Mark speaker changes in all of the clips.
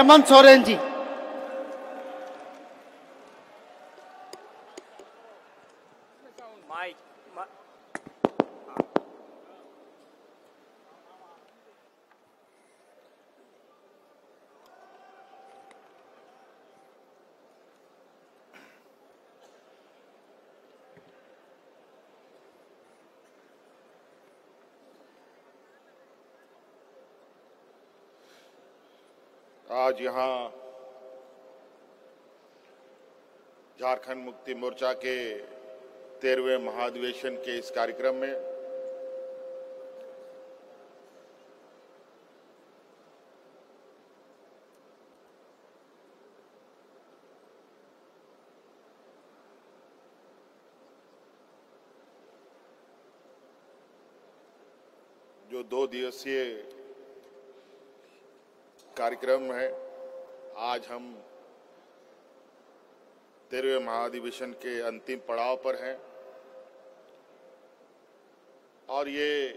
Speaker 1: हेमंत सोरेन जी।
Speaker 2: आज यहाँ झारखंड मुक्ति मोर्चा के 13वें महाधिवेशन के इस कार्यक्रम में जो 2 दिवसीय कार्यक्रम है, आज हम 13वें महाधिवेशन के अंतिम पड़ाव पर हैं और ये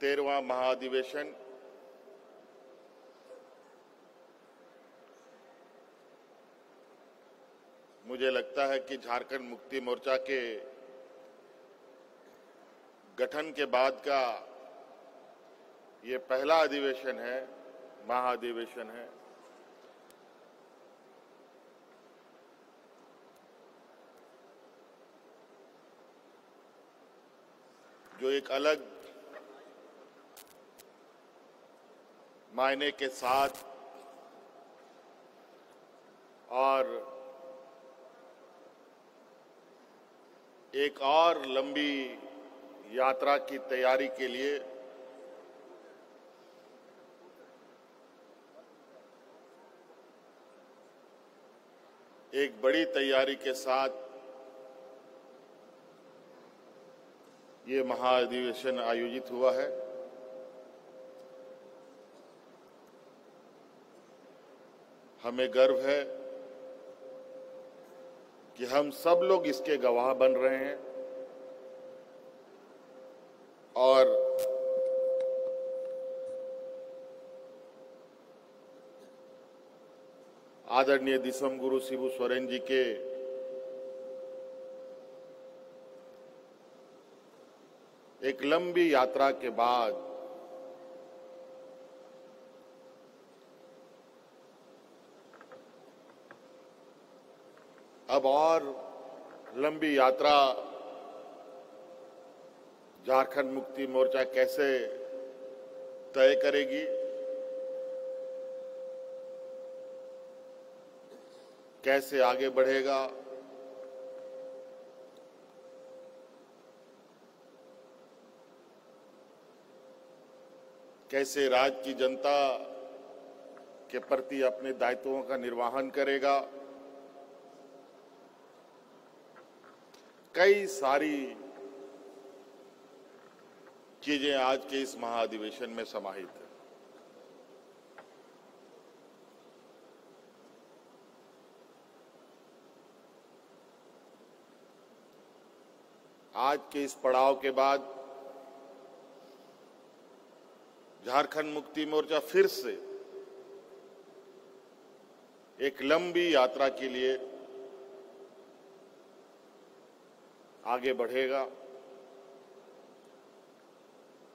Speaker 2: 13वां महाधिवेशन मुझे लगता है कि झारखंड मुक्ति मोर्चा के गठन के बाद का ये पहला अधिवेशन है, महाधिवेशन है। जो एक अलग मायने के साथ और एक और लंबी यात्रा की तैयारी के लिए एक बड़ी तैयारी के साथ ये महाधिवेशन आयोजित हुआ है। हमें गर्व है कि हम सब लोग इसके गवाह बन रहे हैं और आदरणीय दिसम गुरु शिबू सोरेन जी के एक लंबी यात्रा के बाद अब और लंबी यात्रा झारखंड मुक्ति मोर्चा कैसे तय करेगी, कैसे आगे बढ़ेगा, कैसे राज्य की जनता के प्रति अपने दायित्वों का निर्वहन करेगा, कई सारी चीजें आज के इस महाधिवेशन में समाहित है। आज के इस पड़ाव के बाद झारखंड मुक्ति मोर्चा फिर से एक लंबी यात्रा के लिए आगे बढ़ेगा।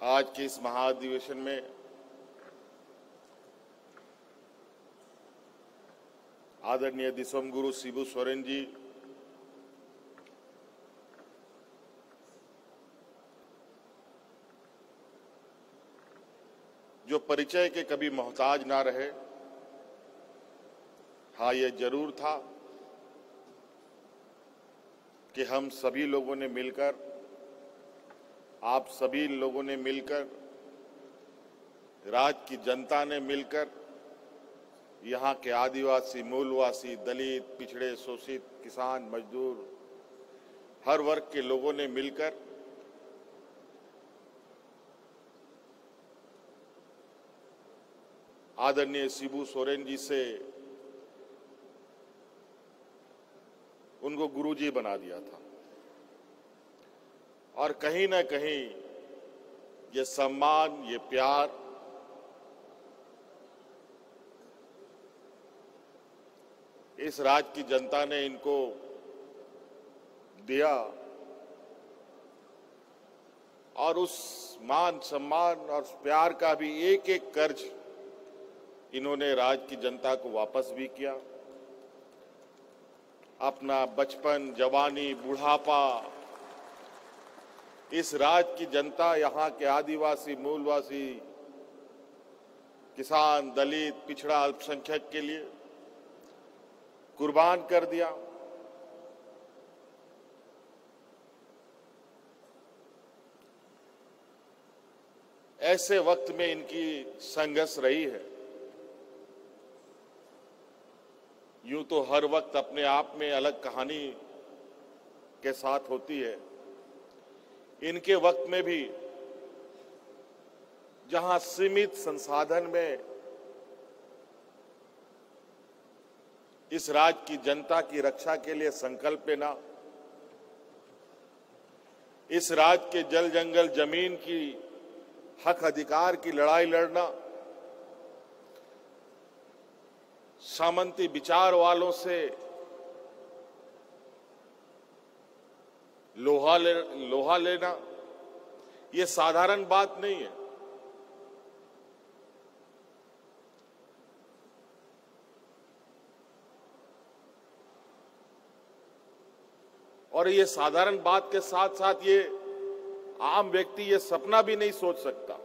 Speaker 2: आज के इस महाधिवेशन में आदरणीय दिसम गुरु शिबू सोरेन जी जो परिचय के कभी मोहताज ना रहे। हाँ, ये जरूर था कि हम सभी लोगों ने मिलकर, आप सभी लोगों ने मिलकर, राज्य की जनता ने मिलकर, यहाँ के आदिवासी, मूलवासी, दलित, पिछड़े, शोषित, किसान, मजदूर, हर वर्ग के लोगों ने मिलकर आदरणीय शिबू सोरेन जी से उनको गुरुजी बना दिया था और कहीं ना कहीं ये सम्मान, ये प्यार इस राज्य की जनता ने इनको दिया और उस मान सम्मान और प्यार का भी एक एक कर्ज इन्होंने राज्य की जनता को वापस भी किया। अपना बचपन, जवानी, बुढ़ापा इस राज्य की जनता, यहाँ के आदिवासी, मूलवासी, किसान, दलित, पिछड़ा, अल्पसंख्यक के लिए कुर्बान कर दिया। ऐसे वक्त में इनकी संघर्ष रही है। यूं तो हर वक्त अपने आप में अलग कहानी के साथ होती है। इनके वक्त में भी जहां सीमित संसाधन में इस राज्य की जनता की रक्षा के लिए संकल्प लेना, इस राज्य के जल जंगल जमीन की हक अधिकार की लड़ाई लड़ना, सामंती विचार वालों से लोहा लेना, ये साधारण बात नहीं है। और ये साधारण बात के साथ साथ ये आम व्यक्ति ये सपना भी नहीं सोच सकता।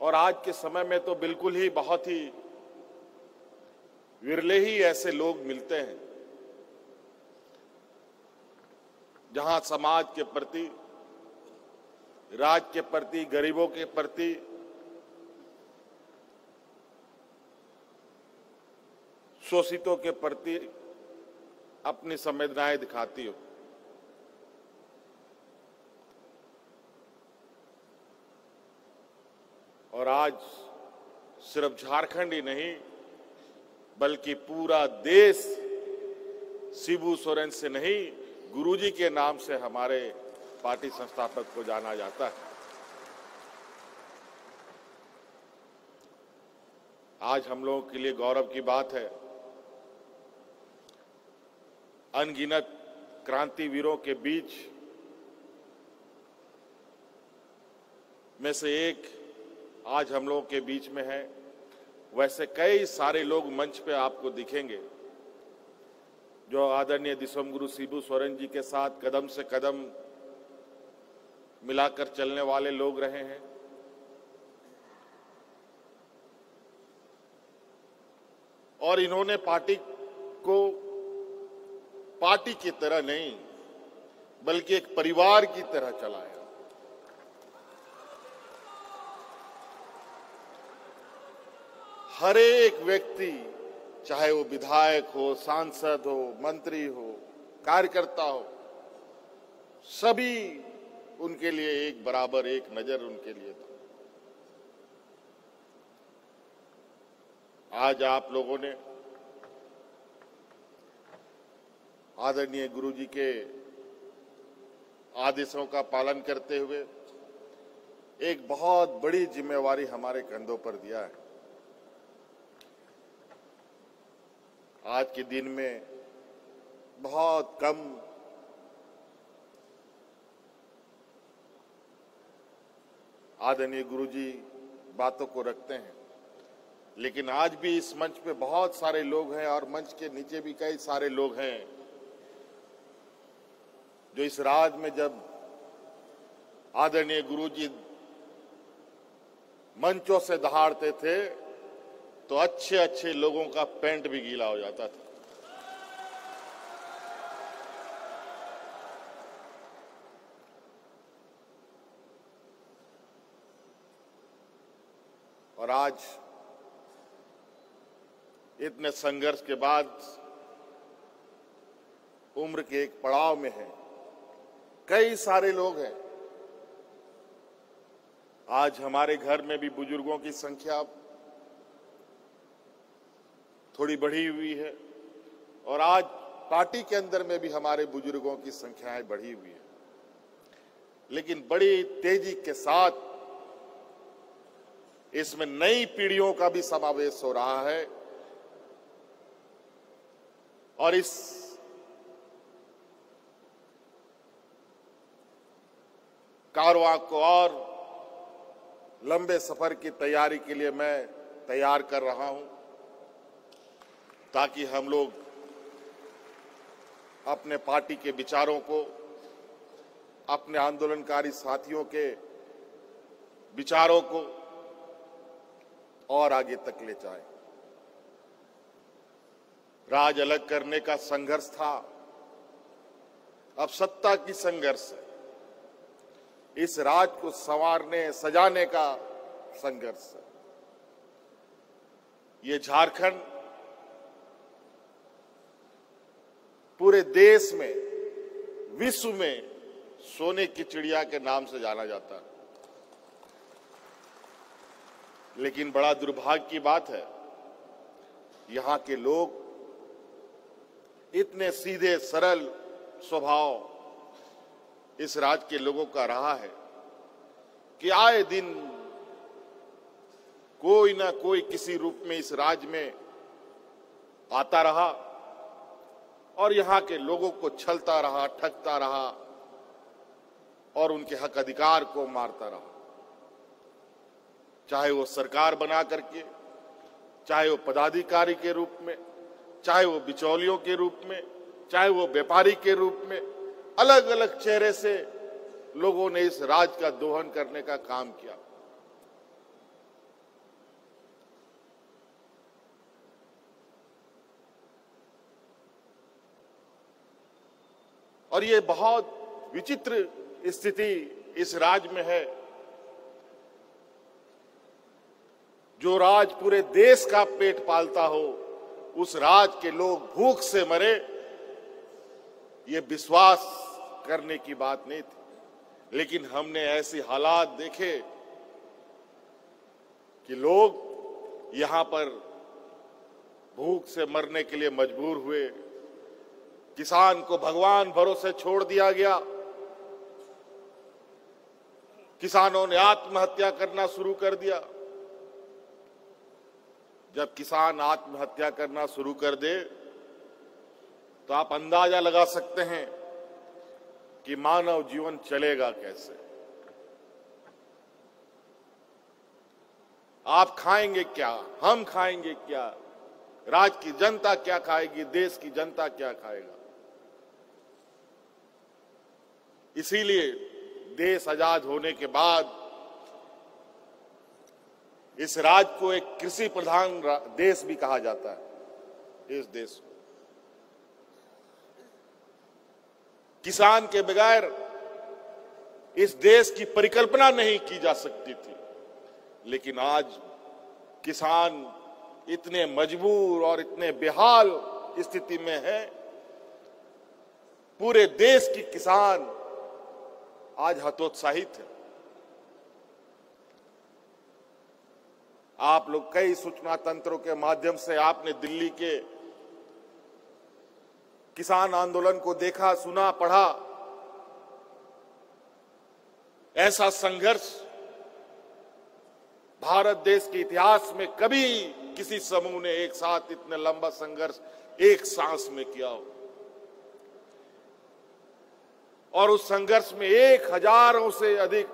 Speaker 2: और आज के समय में तो बिल्कुल ही बहुत ही विरले ही ऐसे लोग मिलते हैं जहां समाज के प्रति, राज्य के प्रति, गरीबों के प्रति शोषितों के प्रति अपनी संवेदनाएं दिखाती हो। और आज सिर्फ झारखंड ही नहीं बल्कि पूरा देश शिबू सोरेन से नहीं, गुरुजी के नाम से हमारे पार्टी संस्थापक को जाना जाता है। आज हम लोगों के लिए गौरव की बात है, अनगिनत क्रांतिवीरों के बीच में से एक आज हम लोगों के बीच में है। वैसे कई सारे लोग मंच पे आपको दिखेंगे जो आदरणीय दिसोमगुरु शिबू सोरेन जी के साथ कदम से कदम मिलाकर चलने वाले लोग रहे हैं। और इन्होंने पार्टी को पार्टी की तरह नहीं बल्कि एक परिवार की तरह चलाया। हर एक व्यक्ति, चाहे वो विधायक हो, सांसद हो, मंत्री हो, कार्यकर्ता हो, सभी उनके लिए एक बराबर, एक नजर उनके लिए था। आज आप लोगों ने आदरणीय गुरुजी के आदेशों का पालन करते हुए एक बहुत बड़ी जिम्मेवारी हमारे कंधों पर दिया है। आज के दिन में बहुत कम आदरणीय गुरुजी बातों को रखते हैं, लेकिन आज भी इस मंच पे बहुत सारे लोग हैं और मंच के नीचे भी कई सारे लोग हैं जो इस राज में जब आदरणीय गुरुजी मंचों से दहाड़ते थे तो अच्छे अच्छे लोगों का पैंट भी गीला हो जाता था। और आज इतने संघर्ष के बाद उम्र के एक पड़ाव में है, कई सारे लोग हैं। आज हमारे घर में भी बुजुर्गों की संख्या थोड़ी बढ़ी हुई है और आज पार्टी के अंदर में भी हमारे बुजुर्गों की संख्याएं बढ़ी हुई है, लेकिन बड़ी तेजी के साथ इसमें नई पीढ़ियों का भी समावेश हो रहा है और इस कारवां को और लंबे सफर की तैयारी के लिए मैं तैयार कर रहा हूं, ताकि हम लोग अपने पार्टी के विचारों को, अपने आंदोलनकारी साथियों के विचारों को और आगे तक ले जाएं। राज अलग करने का संघर्ष था, अब सत्ता की संघर्ष है। इस राज को संवारने, सजाने का संघर्ष है। ये झारखंड पूरे देश में, विश्व में सोने की चिड़िया के नाम से जाना जाता है। लेकिन बड़ा दुर्भाग्य की बात है, यहां के लोग इतने सीधे सरल स्वभाव इस राज्य के लोगों का रहा है कि आए दिन कोई ना कोई किसी रूप में इस राज्य में आता रहा और यहां के लोगों को छलता रहा, ठगता रहा और उनके हक अधिकार को मारता रहा। चाहे वो सरकार बना करके, चाहे वो पदाधिकारी के रूप में, चाहे वो बिचौलियों के रूप में, चाहे वो व्यापारी के रूप में, अलग अलग चेहरे से लोगों ने इस राज का दोहन करने का काम किया। और ये बहुत विचित्र स्थिति इस राज्य में है। जो राज पूरे देश का पेट पालता हो, उस राज के लोग भूख से मरे, ये विश्वास करने की बात नहीं थी। लेकिन हमने ऐसे हालात देखे कि लोग यहां पर भूख से मरने के लिए मजबूर हुए। किसान को भगवान भरोसे छोड़ दिया गया। किसानों ने आत्महत्या करना शुरू कर दिया। जब किसान आत्महत्या करना शुरू कर दे तो आप अंदाजा लगा सकते हैं कि मानव जीवन चलेगा कैसे। आप खाएंगे क्या, हम खाएंगे क्या, राज्य की जनता क्या खाएगी, देश की जनता क्या खाएगा। इसीलिए देश आजाद होने के बाद इस राज्य को एक कृषि प्रधान देश भी कहा जाता है। इस देश को किसान के बगैर इस देश की परिकल्पना नहीं की जा सकती थी। लेकिन आज किसान इतने मजबूर और इतने बेहाल स्थिति में है। पूरे देश की किसान आज हतोत्साहित है। आप लोग कई सूचना तंत्रों के माध्यम से आपने दिल्ली के किसान आंदोलन को देखा, सुना, पढ़ा। ऐसा संघर्ष भारत देश के इतिहास में कभी किसी समूह ने एक साथ इतना लंबा संघर्ष एक सांस में किया हो। और उस संघर्ष में 1000 से अधिक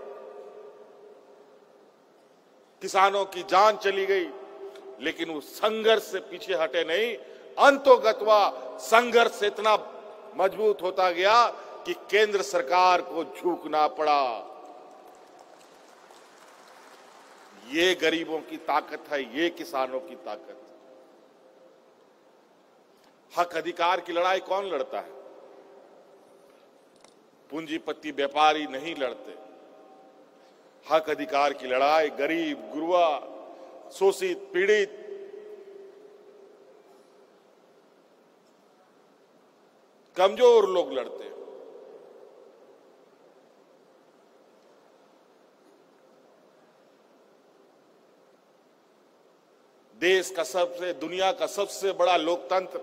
Speaker 2: किसानों की जान चली गई। लेकिन उस संघर्ष से पीछे हटे नहीं। अंतोगत्वा संघर्ष इतना मजबूत होता गया कि केंद्र सरकार को झुकना पड़ा। ये गरीबों की ताकत है, ये किसानों की ताकत। हक अधिकार की लड़ाई कौन लड़ता है? पूंजीपति व्यापारी नहीं लड़ते। हक अधिकार की लड़ाई गरीब, गुरबा, शोषित, पीड़ित, कमजोर लोग लड़ते हैं। देश का दुनिया का सबसे बड़ा लोकतंत्र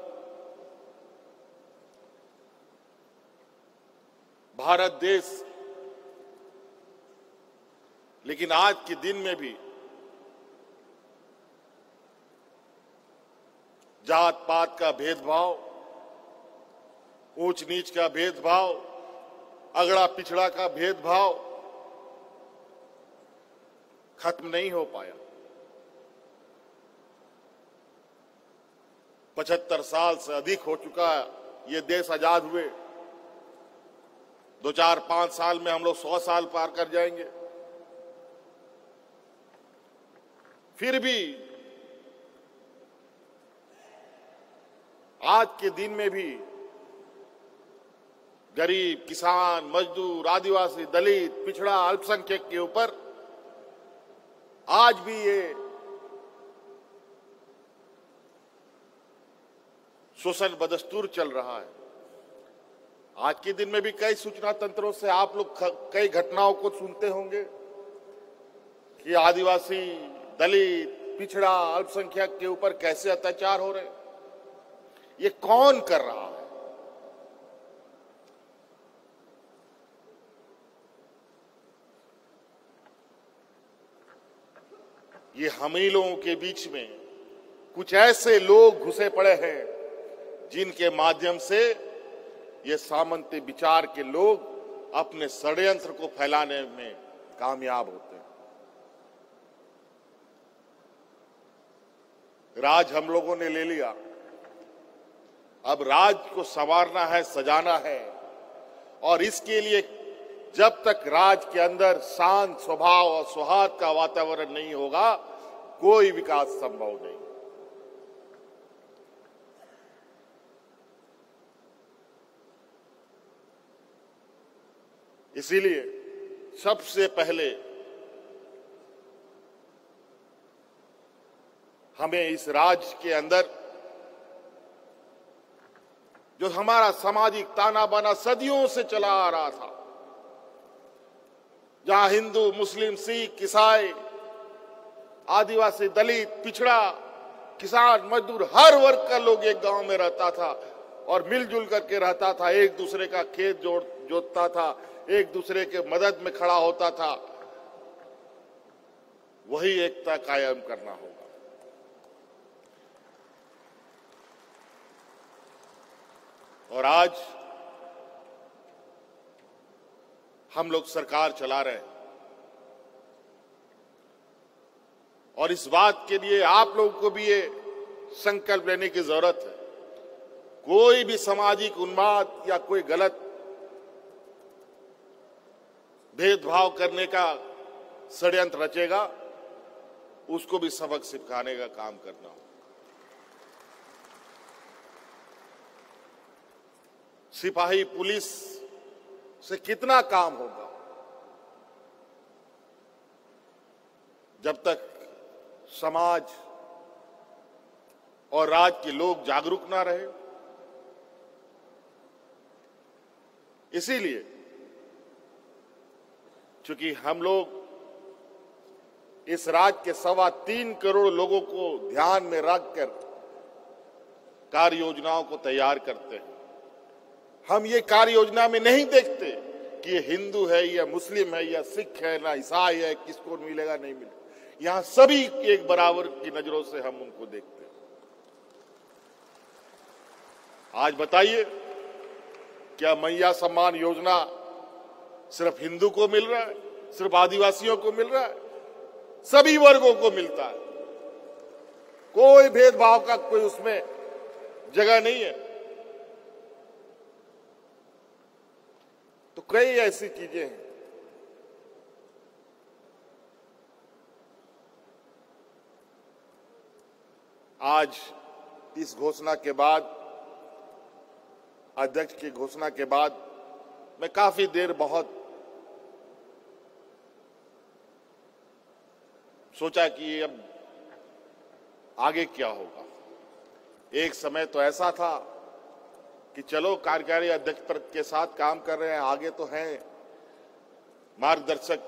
Speaker 2: भारत देश, लेकिन आज के दिन में भी जात पात का भेदभाव, ऊंच नीच का भेदभाव, अगड़ा पिछड़ा का भेदभाव खत्म नहीं हो पाया। 75 साल से अधिक हो चुका है ये देश आजाद हुए। 2, 4, 5 साल में हम लोग 100 साल पार कर जाएंगे। फिर भी आज के दिन में भी गरीब, किसान, मजदूर, आदिवासी, दलित, पिछड़ा, अल्पसंख्यक के ऊपर आज भी ये शोषण बदस्तूर चल रहा है। आज के दिन में भी कई सूचना तंत्रों से आप लोग कई घटनाओं को सुनते होंगे कि आदिवासी, दलित, पिछड़ा, अल्पसंख्यक के ऊपर कैसे अत्याचार हो रहे हैं। ये कौन कर रहा है? ये हम ही लोगों के बीच में कुछ ऐसे लोग घुसे पड़े हैं जिनके माध्यम से ये सामंती विचार के लोग अपने षड्यंत्र को फैलाने में कामयाब होते हैं। राज हम लोगों ने ले लिया, अब राज को संवारना है, सजाना है, और इसके लिए जब तक राज के अंदर शांत स्वभाव और सौहार्द का वातावरण नहीं होगा, कोई विकास संभव नहीं। इसीलिए सबसे पहले हमें इस राज्य के अंदर जो हमारा सामाजिक ताना बाना सदियों से चला आ रहा था, जहां हिंदू, मुस्लिम, सिख, ईसाई, आदिवासी, दलित, पिछड़ा, किसान, मजदूर, हर वर्ग का लोग एक गांव में रहता था और मिलजुल करके रहता था, एक दूसरे का खेत जोतता था, एक दूसरे के मदद में खड़ा होता था, वही एकता कायम करना होगा। और आज हम लोग सरकार चला रहे हैं और इस बात के लिए आप लोगों को भी ये संकल्प लेने की जरूरत है, कोई भी सामाजिक उन्माद या कोई गलत भेदभाव करने का षड्यंत्र रचेगा, उसको भी सबक सिखाने का काम करना हो। सिपाही, पुलिस से कितना काम होगा जब तक समाज और राज्य के लोग जागरूक ना रहे। इसीलिए चूंकि हम लोग इस राज्य के 3.25 करोड़ लोगों को ध्यान में रखकर कार्य योजनाओं को तैयार करते हैं, हम ये कार्य योजना में नहीं देखते कि ये हिंदू है या मुस्लिम है या सिख है ना ईसाई है, किसको मिलेगा नहीं मिलेगा। यहां सभी एक बराबर की नजरों से हम उनको देखते हैं। आज बताइए, क्या मैया सम्मान योजना सिर्फ हिंदू को मिल रहा है, सिर्फ आदिवासियों को मिल रहा है? सभी वर्गों को मिलता है, कोई भेदभाव का कोई उसमें जगह नहीं है। तो कई ऐसी चीजें हैं। आज इस घोषणा के बाद, अध्यक्ष की घोषणा के बाद, मैं काफी देर बहुत सोचा कि अब आगे क्या होगा। एक समय तो ऐसा था कि चलो कार्यकारी अध्यक्ष पद के साथ काम कर रहे हैं, आगे तो हैं मार्गदर्शक,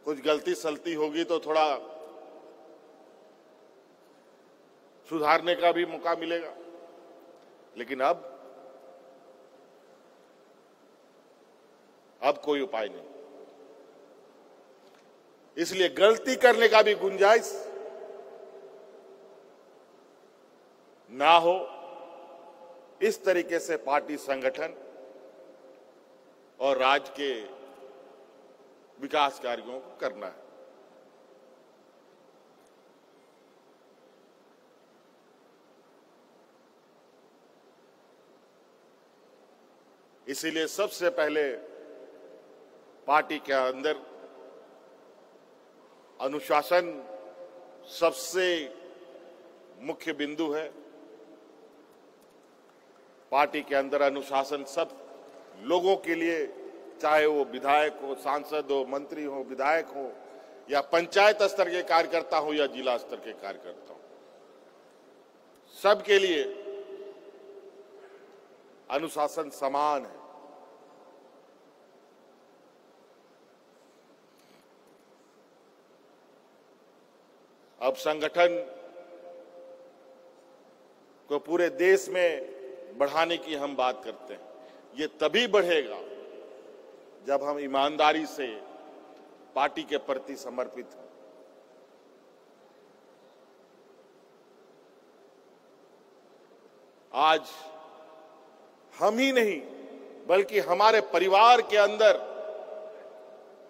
Speaker 2: कुछ गलती सलती होगी तो थोड़ा सुधारने का भी मौका मिलेगा। लेकिन अब कोई उपाय नहीं। इसलिए गलती करने का भी गुंजाइश ना हो, इस तरीके से पार्टी संगठन और राज्य के विकास कार्यों को करना है। इसीलिए सबसे पहले पार्टी के अंदर अनुशासन सबसे मुख्य बिंदु है। पार्टी के अंदर अनुशासन सब लोगों के लिए, चाहे वो विधायक हो, सांसद हो, मंत्री हो, विधायक हो, या पंचायत स्तर के कार्यकर्ता हो या जिला स्तर के कार्यकर्ता हो, सबके लिए अनुशासन समान है। अब संगठन को पूरे देश में बढ़ाने की हम बात करते हैं। ये तभी बढ़ेगा जब हम ईमानदारी से पार्टी के प्रति समर्पित हों। आज हम ही नहीं बल्कि हमारे परिवार के अंदर,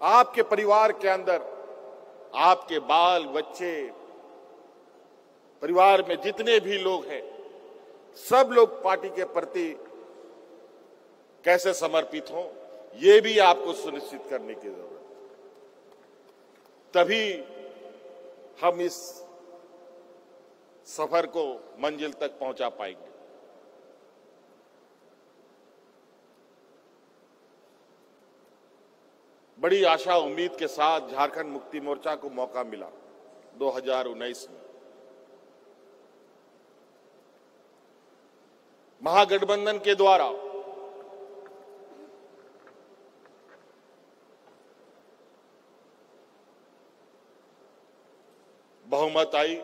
Speaker 2: आपके परिवार के अंदर, आपके बाल बच्चे, परिवार में जितने भी लोग हैं, सब लोग पार्टी के प्रति कैसे समर्पित हों, ये भी आपको सुनिश्चित करने की जरूरत है। तभी हम इस सफर को मंजिल तक पहुंचा पाएंगे। बड़ी आशा उम्मीद के साथ झारखंड मुक्ति मोर्चा को मौका मिला 2019 में। महागठबंधन के द्वारा बहुमत आई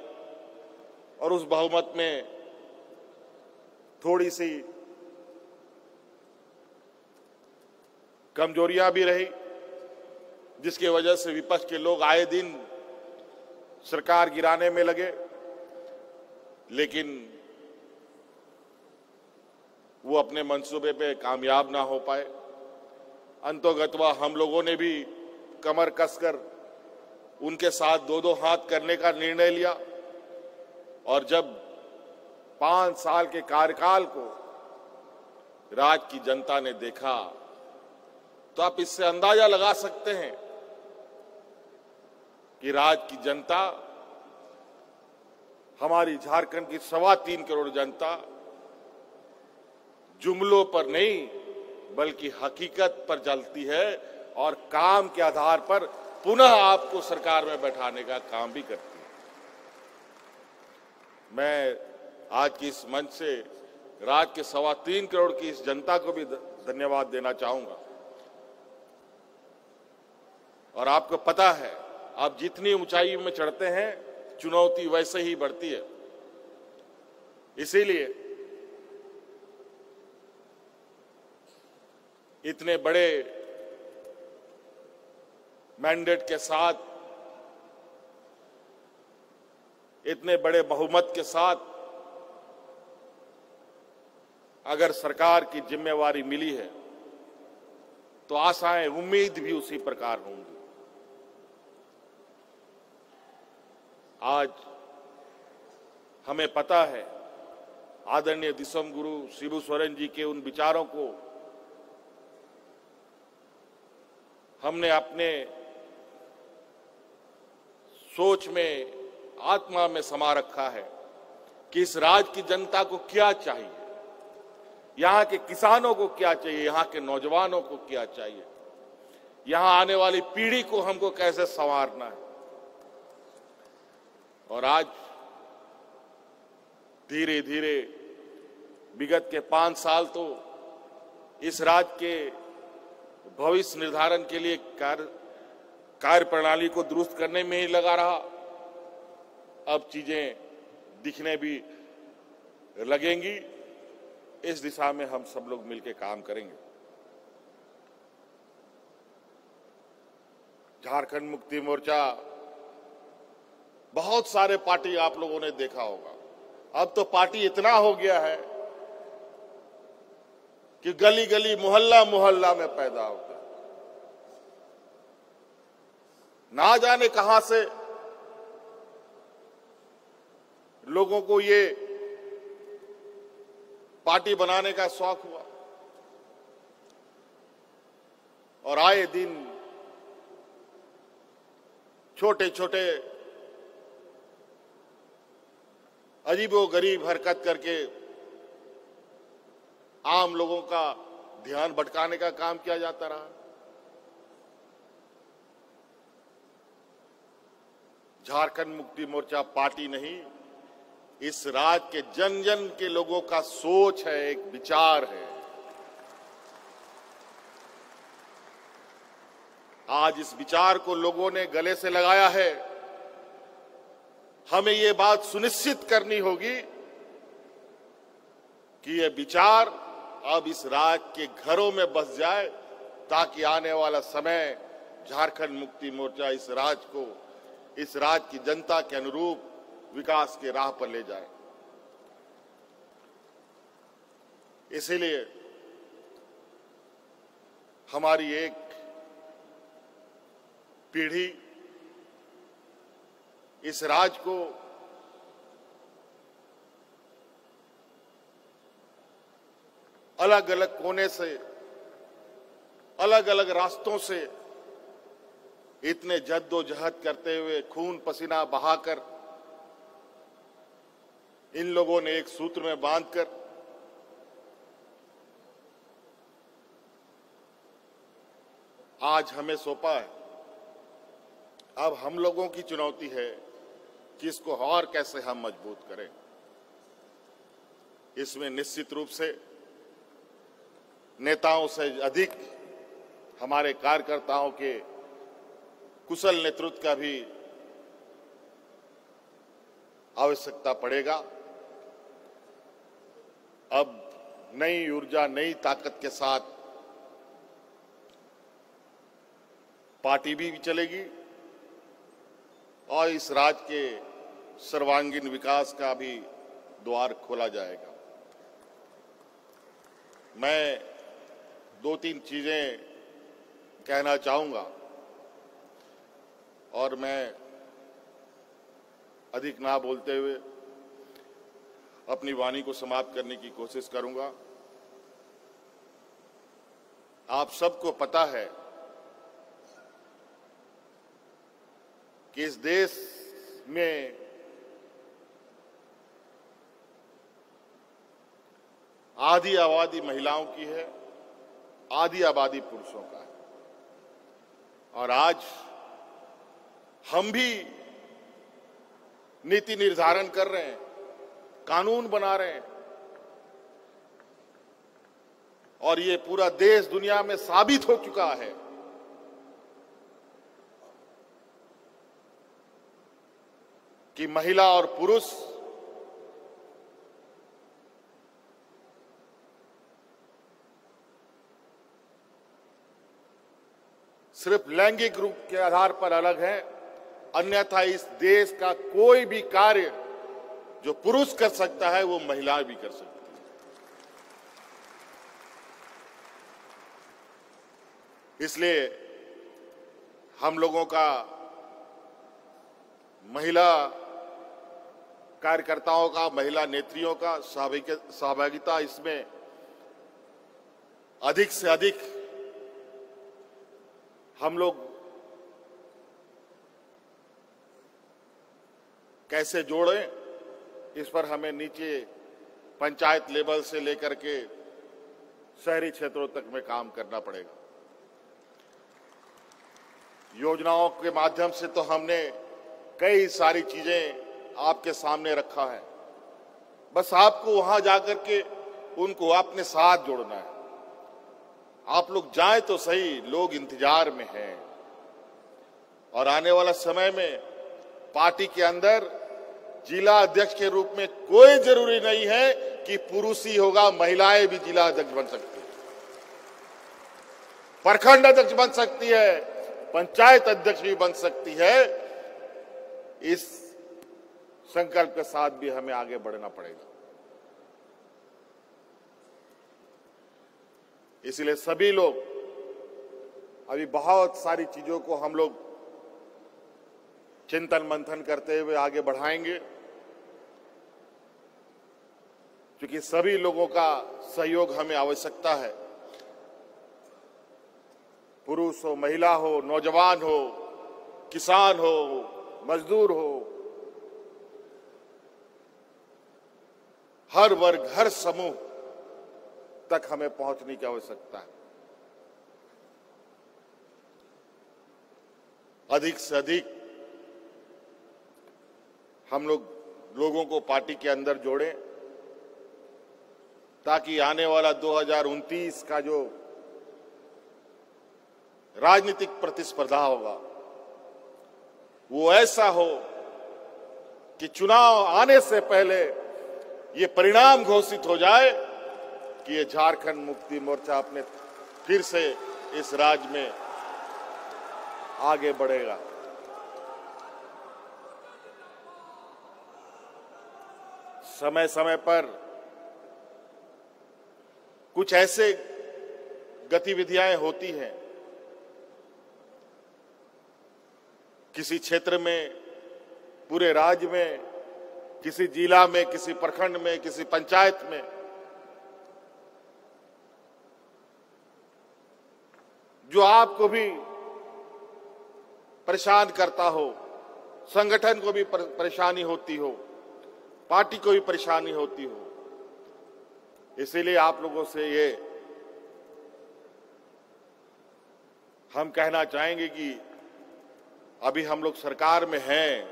Speaker 2: और उस बहुमत में थोड़ी सी कमजोरियां भी रही, जिसकी वजह से विपक्ष के लोग आए दिन सरकार गिराने में लगे, लेकिन वो अपने मंसूबे पे कामयाब ना हो पाए। अंतोगत्वा हम लोगों ने भी कमर कसकर उनके साथ दो दो हाथ करने का निर्णय लिया और जब 5 साल के कार्यकाल को राज्य की जनता ने देखा तो आप इससे अंदाजा लगा सकते हैं कि राज्य की जनता, हमारी झारखंड की 3.25 करोड़ जनता जुमलों पर नहीं बल्कि हकीकत पर चलती है और काम के आधार पर पुनः आपको सरकार में बैठाने का काम भी करती है। मैं आज की इस मंच से राज्य के 3.25 करोड़ की इस जनता को भी धन्यवाद देना चाहूंगा। और आपको पता है, आप जितनी ऊंचाई में चढ़ते हैं चुनौती वैसे ही बढ़ती है। इसीलिए इतने बड़े मैंडेट के साथ, इतने बड़े बहुमत के साथ अगर सरकार की जिम्मेवारी मिली है तो आशाएं, उम्मीद भी उसी प्रकार होंगी। आज हमें पता है आदरणीय दिसम गुरु शिबू सोरेन जी के उन विचारों को हमने अपने सोच में, आत्मा में समा रखा है कि इस राज्य की जनता को क्या चाहिए, यहां के किसानों को क्या चाहिए, यहां के नौजवानों को क्या चाहिए, यहां आने वाली पीढ़ी को हमको कैसे संवारना है। और आज धीरे धीरे विगत के 5 साल तो इस राज्य के भविष्य निर्धारण के लिए कार्य प्रणाली को दुरुस्त करने में ही लगा रहा। अब चीजें दिखने भी लगेंगी। इस दिशा में हम सब लोग मिलकर काम करेंगे। झारखंड मुक्ति मोर्चा, बहुत सारे पार्टी आप लोगों ने देखा होगा, अब तो पार्टी इतना हो गया है कि गली गली मोहल्ला मोहल्ला में पैदा होता है। ना जाने कहां से लोगों को ये पार्टी बनाने का शौक हुआ और आए दिन छोटे छोटे अजीबोगरीब हरकत करके आम लोगों का ध्यान भटकाने का काम किया जाता रहा। झारखंड मुक्ति मोर्चा पार्टी नहीं, इस राज्य के जन जन के लोगों का सोच है, एक विचार है। आज इस विचार को लोगों ने गले से लगाया है। हमें ये बात सुनिश्चित करनी होगी कि ये विचार अब इस राज्य के घरों में बस जाए, ताकि आने वाला समय झारखंड मुक्ति मोर्चा इस राज्य को, इस राज्य की जनता के अनुरूप विकास के राह पर ले जाए। इसीलिए हमारी एक पीढ़ी इस राज्य को अलग अलग कोने से, अलग अलग रास्तों से इतने जद्दोजहद करते हुए, खून पसीना बहाकर इन लोगों ने एक सूत्र में बांधकर आज हमें सौंपा है। अब हम लोगों की चुनौती है कि इसको और कैसे हम मजबूत करें। इसमें निश्चित रूप से नेताओं से अधिक हमारे कार्यकर्ताओं के कुशल नेतृत्व का भी आवश्यकता पड़ेगा। अब नई ऊर्जा, नई ताकत के साथ पार्टी भी चलेगी और इस राज्य के सर्वांगीण विकास का भी द्वार खोला जाएगा। मैं दो तीन चीजें कहना चाहूंगा और मैं अधिक ना बोलते हुए अपनी वाणी को समाप्त करने की कोशिश करूंगा। आप सबको पता है कि इस देश में आधी आबादी महिलाओं की है, आधी आबादी पुरुषों का है। और आज हम भी नीति निर्धारण कर रहे हैं, कानून बना रहे हैं और ये पूरा देश दुनिया में साबित हो चुका है कि महिला और पुरुष सिर्फ लैंगिक रूप के आधार पर अलग है, अन्यथा इस देश का कोई भी कार्य जो पुरुष कर सकता है वो महिला भी कर सकती है। इसलिए हम लोगों का, महिला कार्यकर्ताओं का, महिला नेत्रियों का सहभागिता इसमें अधिक से अधिक हम लोग कैसे जोड़ें, इस पर हमें नीचे पंचायत लेवल से लेकर के शहरी क्षेत्रों तक में काम करना पड़ेगा। योजनाओं के माध्यम से तो हमने कई सारी चीजें आपके सामने रखा है, बस आपको वहां जाकर के उनको अपने साथ जोड़ना है। आप लोग जाएं तो सही, लोग इंतजार में हैं और आने वाला समय में पार्टी के अंदर जिला अध्यक्ष के रूप में कोई जरूरी नहीं है कि पुरुष ही होगा, महिलाएं भी जिला अध्यक्ष बन सकती है, प्रखंड अध्यक्ष बन सकती है, पंचायत अध्यक्ष भी बन सकती है। इस संकल्प के साथ भी हमें आगे बढ़ना पड़ेगा। इसलिए सभी लोग अभी बहुत सारी चीजों को हम लोग चिंतन मंथन करते हुए आगे बढ़ाएंगे, क्योंकि सभी लोगों का सहयोग हमें आवश्यकता है। पुरुष हो, महिला हो, नौजवान हो, किसान हो, मजदूर हो, हर वर्ग, हर समूह तक हमें पहुंचने की आवश्यकता है। अधिक से अधिक हम लोगों को पार्टी के अंदर जोड़ें, ताकि आने वाला 2029 का जो राजनीतिक प्रतिस्पर्धा होगा वो ऐसा हो कि चुनाव आने से पहले ये परिणाम घोषित हो जाए कि ये झारखंड मुक्ति मोर्चा अपने फिर से इस राज्य में आगे बढ़ेगा। समय समय पर कुछ ऐसे गतिविधियां होती हैं, किसी क्षेत्र में, पूरे राज्य में, किसी जिला में, किसी प्रखंड में, किसी पंचायत में, जो आपको भी परेशान करता हो, संगठन को भी परेशानी होती हो, पार्टी को भी परेशानी होती हो। इसीलिए आप लोगों से ये हम कहना चाहेंगे कि अभी हम लोग सरकार में हैं,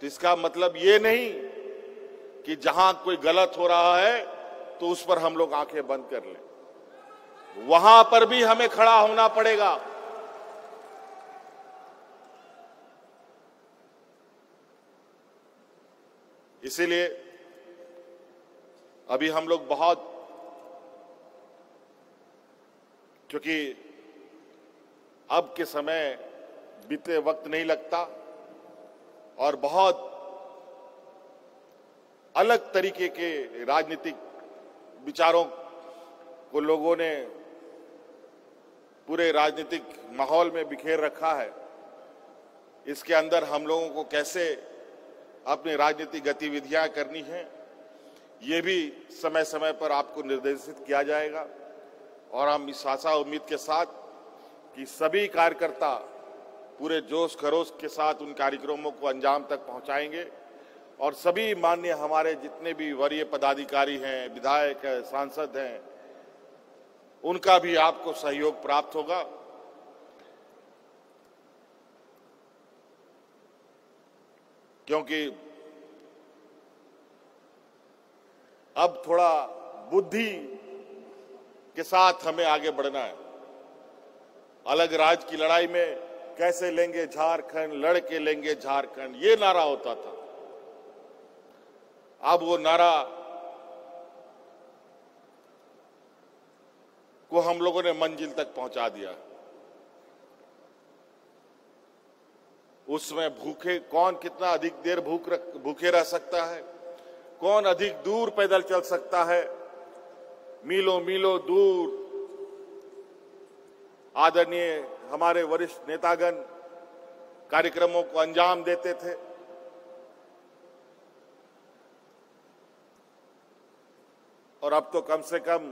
Speaker 2: तो इसका मतलब ये नहीं कि जहां कोई गलत हो रहा है तो उस पर हम लोग आंखें बंद कर लें। वहां पर भी हमें खड़ा होना पड़ेगा। इसीलिए अभी हम लोग बहुत, क्योंकि अब के समय बीते वक्त नहीं लगता और बहुत अलग तरीके के राजनीतिक विचारों को लोगों ने पूरे राजनीतिक माहौल में बिखेर रखा है। इसके अंदर हम लोगों को कैसे अपनी राजनीतिक गतिविधियां करनी है, ये भी समय समय पर आपको निर्देशित किया जाएगा। और हम इस आशा उम्मीद के साथ कि सभी कार्यकर्ता पूरे जोश खरोश के साथ उन कार्यक्रमों को अंजाम तक पहुंचाएंगे और सभी माननीय हमारे जितने भी वरीय पदाधिकारी हैं, विधायक हैं, सांसद हैं, उनका भी आपको सहयोग प्राप्त होगा। क्योंकि अब थोड़ा बुद्धि के साथ हमें आगे बढ़ना है। अलग राज्य की लड़ाई में कैसे लेंगे झारखंड, लड़ के लेंगे झारखंड, ये नारा होता था। अब वो नारा को हम लोगों ने मंजिल तक पहुंचा दिया। उसमें भूखे कौन कितना अधिक देर भूखे रह सकता है, कौन अधिक दूर पैदल चल सकता है, मीलों मीलों दूर आदरणीय हमारे वरिष्ठ नेतागण कार्यक्रमों को अंजाम देते थे। और अब तो कम से कम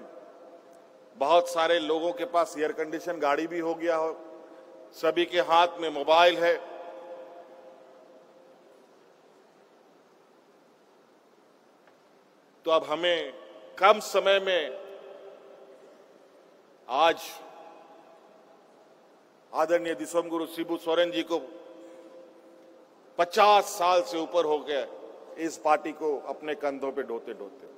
Speaker 2: बहुत सारे लोगों के पास एयर कंडीशन गाड़ी भी हो गया हो, सभी के हाथ में मोबाइल है। तो अब हमें कम समय में आज आदरणीय दिसोम गुरु शिबू सोरेन जी को 50 साल से ऊपर हो गया इस पार्टी को अपने कंधों पे ढोते ढोते।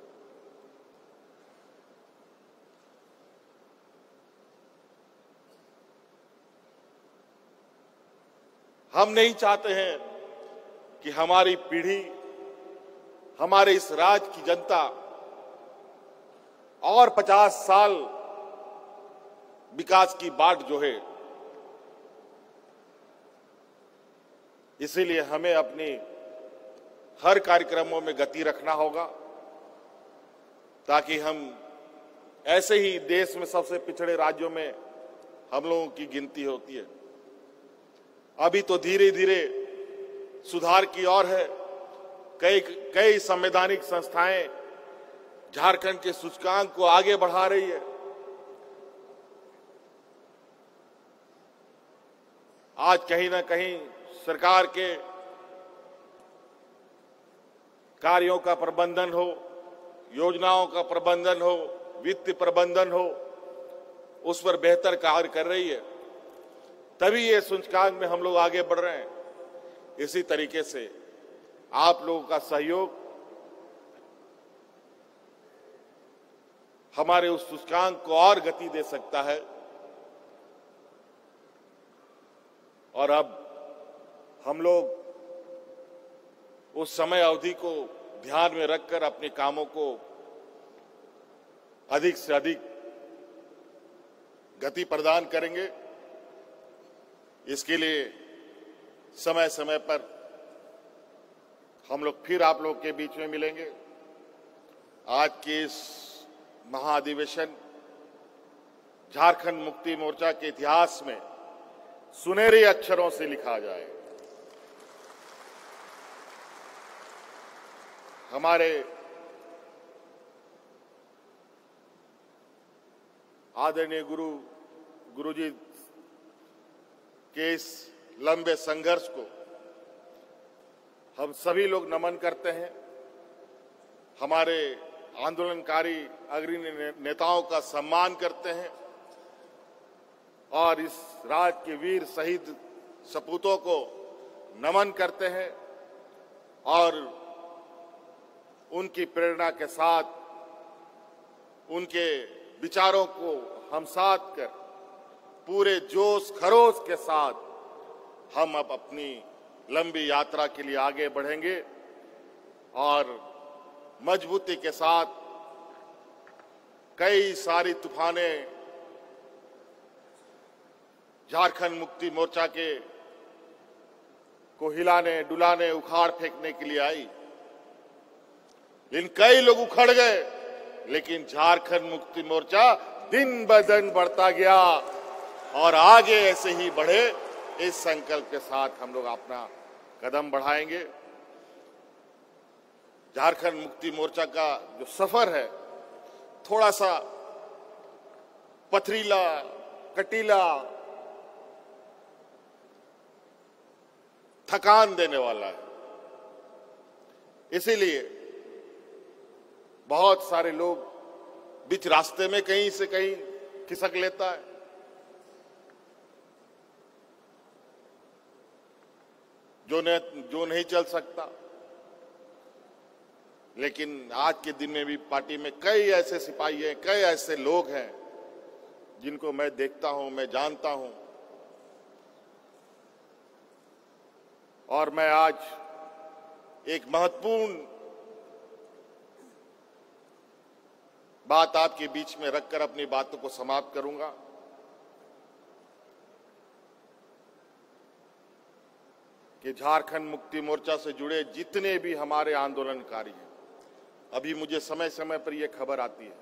Speaker 2: हम नहीं चाहते हैं कि हमारी पीढ़ी, हमारे इस राज्य की जनता और 50 साल विकास की बाट जो है। इसीलिए हमें अपनी हर कार्यक्रमों में गति रखना होगा, ताकि हम ऐसे ही देश में सबसे पिछड़े राज्यों में हम लोगों की गिनती होती है। अभी तो धीरे धीरे सुधार की ओर है। कई संवैधानिक संस्थाएं झारखंड के सूचकांक को आगे बढ़ा रही है। आज कहीं ना कहीं सरकार के कार्यों का प्रबंधन हो, योजनाओं का प्रबंधन हो, वित्त प्रबंधन हो, उस पर बेहतर कार्य कर रही है, तभी ये सूचकांक में हम लोग आगे बढ़ रहे हैं। इसी तरीके से आप लोगों का सहयोग हमारे उस सूचकांक को और गति दे सकता है। और अब हम लोग उस समय अवधि को ध्यान में रखकर अपने कामों को अधिक से अधिक गति प्रदान करेंगे। इसके लिए समय समय पर हम लोग फिर आप लोग के बीच में मिलेंगे। आज के इस महाधिवेशन झारखंड मुक्ति मोर्चा के इतिहास में सुनहरे अक्षरों से लिखा जाए। हमारे आदरणीय गुरुजी के इस लंबे संघर्ष को हम सभी लोग नमन करते हैं। हमारे आंदोलनकारी अग्रणी नेताओं का सम्मान करते हैं और इस राज्य के वीर शहीद सपूतों को नमन करते हैं और उनकी प्रेरणा के साथ उनके विचारों को हम साथ कर पूरे जोश खरोश के साथ हम अब अपनी लंबी यात्रा के लिए आगे बढ़ेंगे और मजबूती के साथ कई सारी तूफानें झारखंड मुक्ति मोर्चा के को हिलाने डुलाने उखाड़ फेंकने के लिए आई, लेकिन कई लोग उखड़ गए, लेकिन झारखंड मुक्ति मोर्चा दिन ब दिन बढ़ता गया और आगे ऐसे ही बढ़े। इस संकल्प के साथ हम लोग अपना कदम बढ़ाएंगे। झारखंड मुक्ति मोर्चा का जो सफर है थोड़ा सा पथरीला, कटीला, थकान देने वाला है। इसीलिए बहुत सारे लोग बीच रास्ते में कहीं से कहीं खिसक लेता है। जो नहीं चल सकता। लेकिन आज के दिन में भी पार्टी में कई ऐसे सिपाही हैं, कई ऐसे लोग हैं जिनको मैं देखता हूं, मैं जानता हूं। और मैं आज एक महत्वपूर्ण बात आपके बीच में रखकर अपनी बातों को समाप्त करूंगा। कि झारखंड मुक्ति मोर्चा से जुड़े जितने भी हमारे आंदोलनकारी हैं, अभी मुझे समय समय पर यह खबर आती है,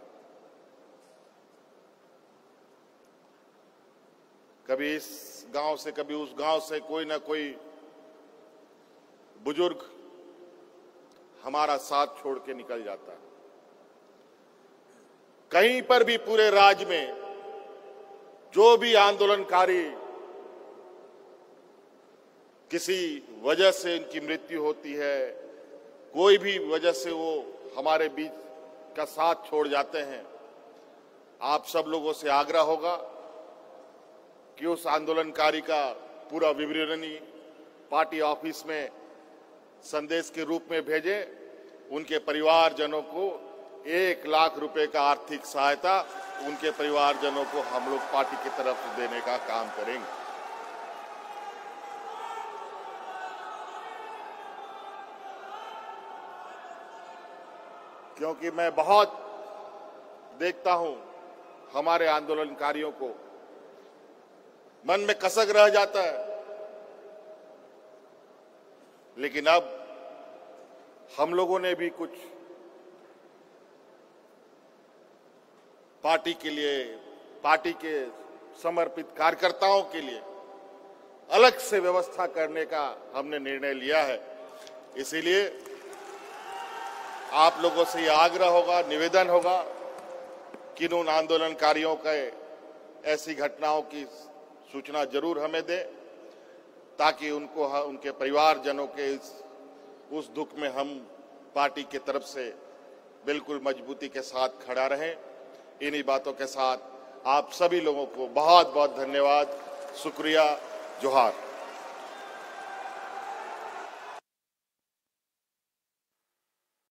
Speaker 2: कभी इस गांव से कभी उस गांव से कोई ना कोई बुजुर्ग हमारा साथ छोड़ के निकल जाता है। कहीं पर भी पूरे राज्य में जो भी आंदोलनकारी किसी वजह से इनकी मृत्यु होती है, कोई भी वजह से वो हमारे बीच का साथ छोड़ जाते हैं, आप सब लोगों से आग्रह होगा कि उस आंदोलनकारी का पूरा विवरणी पार्टी ऑफिस में संदेश के रूप में भेजें। उनके परिवारजनों को 1 लाख रुपए का आर्थिक सहायता उनके परिवारजनों को हम लोग पार्टी की तरफ से देने का काम करेंगे। क्योंकि मैं बहुत देखता हूं हमारे आंदोलनकारियों को, मन में कसक रह जाता है। लेकिन अब हम लोगों ने भी कुछ पार्टी के लिए, पार्टी के समर्पित कार्यकर्ताओं के लिए अलग से व्यवस्था करने का हमने निर्णय लिया है। इसीलिए आप लोगों से यह आग्रह होगा, निवेदन होगा कि उन आंदोलनकारियों के ऐसी घटनाओं की सूचना जरूर हमें दें, ताकि उनको, उनके परिवारजनों के उस दुख में हम पार्टी की तरफ से बिल्कुल मजबूती के साथ खड़ा रहें। इन्हीं बातों के साथ आप सभी लोगों को बहुत बहुत धन्यवाद, शुक्रिया, जोहार।